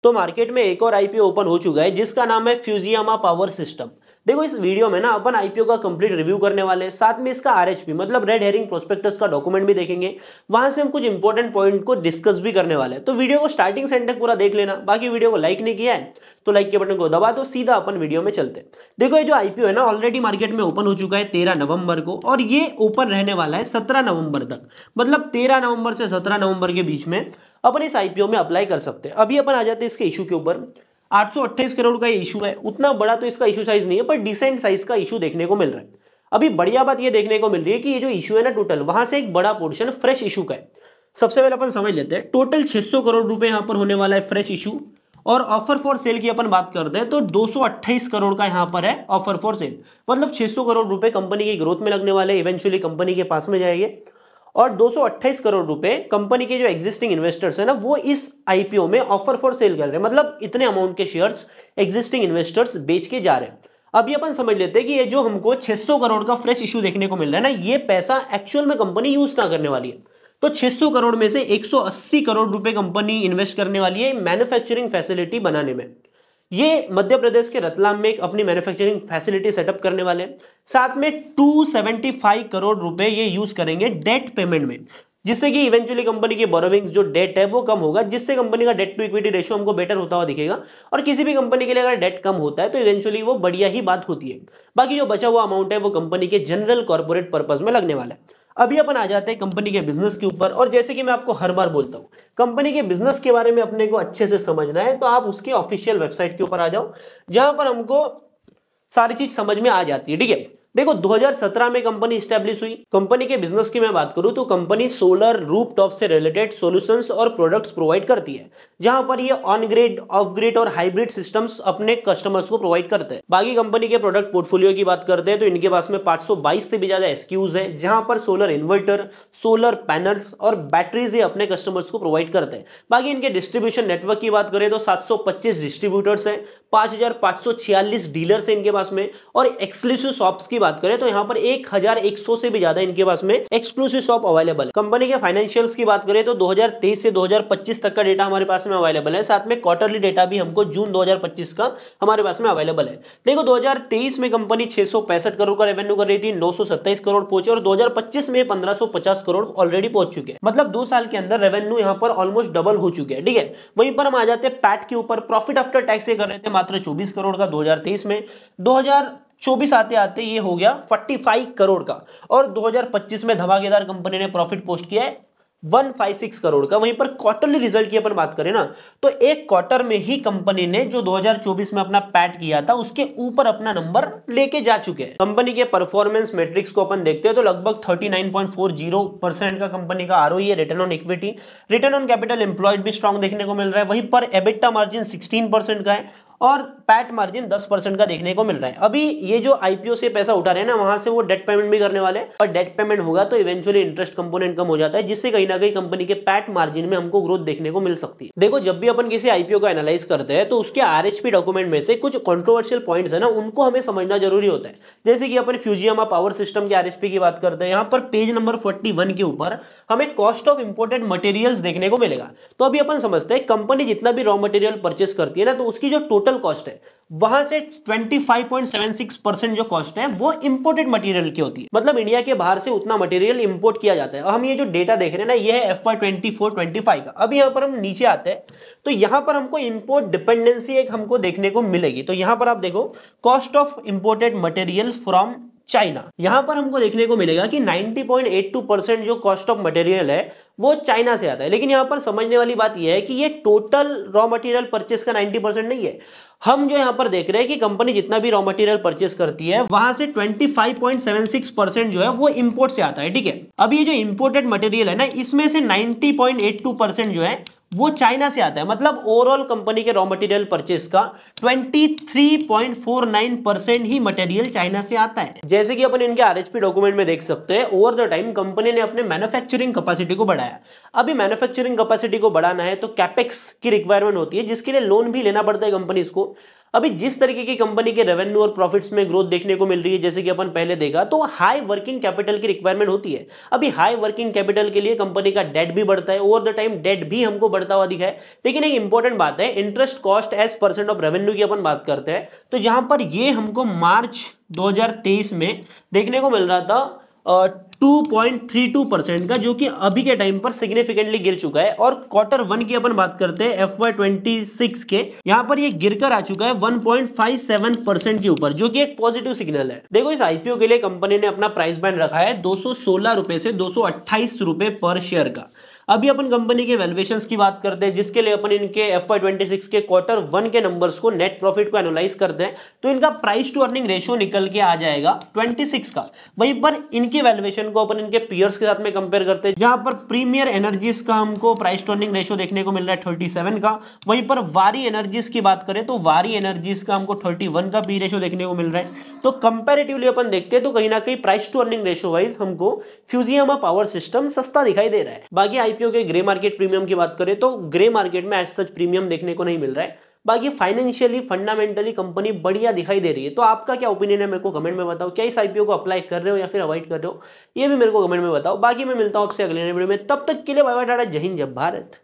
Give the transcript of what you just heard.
तो मार्केट में एक और आईपीओ ओपन हो चुका है जिसका नाम है फ्यूजियामा पावर सिस्टम। देखो इस वीडियो में ना अपन आईपीओ का कंप्लीट रिव्यू करने वाले हैं, साथ में इसका आरएचपी मतलब रेड हेरिंग प्रोस्पेक्टस का डॉक्यूमेंट भी देखेंगे। वहां से हम कुछ इंपॉर्टेंट पॉइंट को डिस्कस भी करने वाले हैं, तो वीडियो को स्टार्टिंग से एंड तक पूरा देख लेना। बाकी वीडियो को लाइक नहीं किया है तो लाइक के बटन को दबा दो, सीधा अपन वीडियो में चलते हैं। देखो ये जो आईपीओ है ना ऑलरेडी मार्केट में ओपन हो चुका है 13 नवंबर को, और ये ओपन रहने वाला है 17 नवंबर तक। मतलब 13 नवंबर से 17 नवंबर के बीच में अपन इस आईपीओ में अप्लाई कर सकते हैं। अभी अपन आ जाते हैं इसके इशू के ऊपर। 828 करोड़ का ये इशू है, उतना बड़ा तो इसका इशू साइज नहीं है, पर डिसेंट साइज का इशू देखने को मिल रहा है। अभी बढ़िया बात ये देखने को मिल रही है कि ये जो इशू है ना टोटल, वहां से एक बड़ा पोर्शन फ्रेश इशू का है। सबसे पहले अपन समझ लेते हैं, टोटल 600 करोड़ रुपए यहां पर होने वाला है फ्रेश इशू। और ऑफर फॉर सेल की अपन बात करते हैं तो 228 करोड़ का यहां पर है ऑफर फॉर सेल। मतलब 600 करोड़ रुपए कंपनी की ग्रोथ में लगने वाले, इवेंचुअली कंपनी के पास में जाएंगे। और 228 करोड़ रुपए कंपनी के जो एग्जिस्टिंग इन्वेस्टर्स है ना, वो इस आईपीओ में ऑफर फॉर सेल कर रहे हैं। मतलब इतने अमाउंट के शेयर्स एग्जिस्टिंग इन्वेस्टर्स बेच के जा रहे हैं। अभी अपन समझ लेते हैं कि ये जो हमको 600 करोड़ का फ्रेश इशू देखने को मिल रहा है ना, ये पैसा एक्चुअल में कंपनी यूज कहां करने वाली है। तो 600 करोड़ में से 180 करोड़ रुपए कंपनी इन्वेस्ट करने वाली है मैन्युफैक्चरिंग फैसिलिटी बनाने में। ये मध्य प्रदेश के रतलाम में एक अपनी मैन्युफैक्चरिंग फैसिलिटी सेटअप करने वाले हैं। साथ में 275 करोड़ रुपए ये यूज करेंगे डेट पेमेंट में, जिससे कि इवेंचुअली कंपनी की बोरोविंग्स जो डेट है वो कम होगा, जिससे कंपनी का डेट टू इक्विटी रेशियो हमको बेटर होता हुआ दिखेगा। और किसी भी कंपनी के लिए अगर डेट कम होता है तो इवेंचुअली वो बढ़िया ही बात होती है। बाकी जो बचा हुआ अमाउंट है वो कंपनी के जनरल कॉर्पोरेट पर्पज में लगने वाला है। अभी अपन आ जाते हैं कंपनी के बिजनेस के ऊपर। और जैसे कि मैं आपको हर बार बोलता हूं, कंपनी के बिजनेस के बारे में अपने को अच्छे से समझना है तो आप उसके ऑफिशियल वेबसाइट के ऊपर आ जाओ, जहां पर हमको सारी चीज समझ में आ जाती है। ठीक है, देखो 2017 में कंपनी स्टैब्लिश हुई। कंपनी के बिजनेस की मैं बात करूं तो कंपनी सोलर रूफटॉप से रिलेटेड सॉल्यूशंस और प्रोडक्ट्स प्रोवाइड करती है, जहां पर ये ऑन ग्रिड, ऑफ ग्रिड और हाइब्रिड सिस्टम्स अपने कस्टमर्स को प्रोवाइड करते हैं। बाकी कंपनी के प्रोडक्ट पोर्टफोलियो की बात करते हैं तो इनके पास में 522 से भी ज्यादा एसक्यूज है, जहां पर सोलर इन्वर्टर, सोलर पैनल्स और बैटरीज ये अपने कस्टमर्स को प्रोवाइड करते हैं। बाकी इनके डिस्ट्रीब्यूशन नेटवर्क की बात करें तो 725 डिस्ट्रीब्यूटर्स हैं, 5546 डीलर्स हैं इनके पास में। और एक्सक्लूसिव शॉप्स की बात करें तो यहां पर 1100 से भी ज्यादा इनके पास में एक्सक्लूसिव शॉप अवेलेबल है। कंपनी के फाइनेंशियल्स की बात करें तो 2023 से 2025 तक का डेटा हमारे पास में अवेलेबल है। साथ में क्वार्टरली डेटा भी हमको जून 2025 का हमारे पास में अवेलेबल है। देखो 2023 में कंपनी 665 करोड़ का रेवेन्यू कर रही थी, 927 करोड़ पहुंचे, और 2025 में 1550 करोड़ ऑलरेडी पहुंच चुके हैं। मतलब 2 साल के अंदर रेवेन्यू यहां पर ऑलमोस्ट डबल हो चुके हैं। ठीक है, वहीं पर हम आ जाते हैं पैट के ऊपर। प्रॉफिट आफ्टर टैक्स कर रहे थे मात्र 24 करोड़ का 2023 में, 2024 आते आते ये हो गया 45 करोड़ का, और 2025 में धमाकेदार कंपनी ने प्रॉफिट पोस्ट किया है 156 करोड़ का। वहीं पर क्वार्टरली रिजल्ट की अपन बात करें ना, तो एक क्वार्टर में ही कंपनी ने जो 2024 में अपना पैट किया था उसके ऊपर अपना नंबर लेके जा चुके हैं। कंपनी के परफॉर्मेंस मैट्रिक्स को अपन देखते हैं तो लगभग 39.40% का कंपनी का आरओई है, return on equity, return on capital employed भी स्ट्रॉन्ग देखने को मिल रहा है। वहीं पर एबिटा मार्जिन 16% का है और पैट मार्जिन 10% का देखने को मिल रहा है। अभी ये जो आईपीओ से पैसा उठा रहे हैं ना, वहां से वो डेट पेमेंट भी करने वाले हैं, और डेट पेमेंट होगा तो इवेंचुअली इंटरेस्ट कंपोनेंट कम हो जाता है, जिससे कहीं ना कहीं कंपनी के पैट मार्जिन में हमको ग्रोथ देखने को मिल सकती है। देखो जब भी अपन किसी आईपीओ को एनालाइज करते हैं तो उसके आरएचपी डॉक्यूमेंट में से कुछ कंट्रोवर्शियल पॉइंट्स है ना, उनको हमें समझना जरूरी होता है। जैसे कि अपन फ्यूजियामा पावर सिस्टम के आरएचपी की बात करते हैं, यहाँ पर पेज नंबर 41 के ऊपर हमें कॉस्ट ऑफ इंपोर्टेड मटेरियल्स देखने को मिलेगा। तो अभी अपन समझते हैं कंपनी जितना भी रॉ मटेरियल परचेस करती है ना, तो उसकी जो टोटल कॉस्ट है वहां से 25.76% जो कॉस्ट है वो इंपोर्टेड मटेरियल की होती है। मतलब इंडिया के बाहर से उतना मटेरियल इंपोर्ट किया जाता है। और हम ये जो डेटा देख रहे हैं ना, ये है FY 24-25 का। अब यहाँ पर हम नीचे आते हैं तो यहाँ पर हमको इंपोर्ट डिपेंडेंसी एक हमको देखने को मिलेगी। तो यहाँ पर आप देखो cost of imported material from China, यहां पर हमको देखने को मिलेगा कि 90.82% जो कॉस्ट ऑफ मटेरियल है वो चाइना से आता है। लेकिन यहां पर समझने वाली बात यह है कि ये टोटल रॉ मटेरियल परचेस का 90% नहीं है। हम जो यहां पर देख रहे हैं कि कंपनी जितना भी रॉ मटेरियल परचेस करती है वहां से 25.76% जो है वो इंपोर्ट से आता है। ठीक है, अब ये जो इंपोर्टेड मटेरियल है ना, इसमें से 90.82% जो है वो चाइना से आता है। मतलब ओवरऑल कंपनी के रॉ मटेरियल परचेस का 23.49% ही मटेरियल चाइना से आता है। जैसे कि अपन इनके आरएचपी डॉक्यूमेंट में देख सकते हैं, ओवर द टाइम कंपनी ने अपने मैन्युफैक्चरिंग कैपेसिटी को बढ़ाया। अभी मैन्युफैक्चरिंग कैपेसिटी को बढ़ाना है तो कैपेक्स की रिक्वायरमेंट होती है, जिसके लिए लोन भी लेना पड़ता है कंपनीज को। अभी जिस तरीके की कंपनी के रेवेन्यू और प्रॉफिट्स में ग्रोथ देखने को मिल रही है, जैसे कि अपन पहले देखा, तो हाई वर्किंग कैपिटल की रिक्वायरमेंट होती है। अभी हाई वर्किंग कैपिटल के लिए कंपनी का डेट भी बढ़ता है, ओवर द टाइम डेट भी हमको बढ़ता हुआ दिखा है। लेकिन एक इंपॉर्टेंट बात है, interest cost as percent of revenue की अपन बात करते हैं, तो जहां पर ये हमको मार्च 2023 में देखने को मिल रहा था 2.32% का, जो कि अभी के टाइम पर सिग्निफिकेंटली गिर चुका है। और क्वार्टर वन की अपन बात करते हैं FY26 के, यहां पर ये गिरकर आ चुका है 1.57% के ऊपर, जो कि एक पॉजिटिव सिग्नल है। देखो इस आईपीओ के लिए कंपनी ने अपना प्राइस बैंड रखा है 216 रुपए से 228 रुपए पर शेयर का। अभी अपन कंपनी के वैल्यूएशंस की बात करते हैं, जिसके लिए अपन इनके FY26 के क्वार्टर वन के नंबर्स को, नेट प्रॉफिट को एनालाइज करते हैं, तो इनका प्राइस टू अर्निंग रेशियो निकल के आ जाएगा 26 का। वहीं पर इनके वैल्यूएशन को अपन इनके पीयर्स के साथ में कंपेयर करते हैं, जहां पर प्रीमियर एनर्जीज का हमको प्राइस टू अर्निंग रेशियो देखने को मिल रहा है 37 का। वहीं पर वारी एनर्जीज की बात करें तो वारी एनर्जीज का हमको 31 का पी रेशियो देखने को मिल रहा है। तो कंपैरेटिवली अपन देखते हैं तो कहीं ना कहीं price to earning ratio wise हमको फ्यूजियामा पावर सिस्टम सस्ता दिखाई दे रहा है। बाकी आईपीओ के ग्रे मार्केट प्रीमियम की बात करें तो ग्रे मार्केट में एज सच प्रीमियम देखने को नहीं मिल रहा है। बाकी फाइनेंशियली फंडामेंटली कंपनी बढ़िया दिखाई दे रही है। तो आपका क्या ओपिनियन है मेरे को कमेंट में बताओ। क्या इस आईपीओ को अप्लाई कर रहे हो या फिर अवॉइड कर रहे हो, ये भी मेरे को कमेंट में बताओ। बाकी मैं मिलता हूं आपसे अगले वीडियो में, तब तक के लिए बाय बाय टाटा, जय हिंद जय भारत।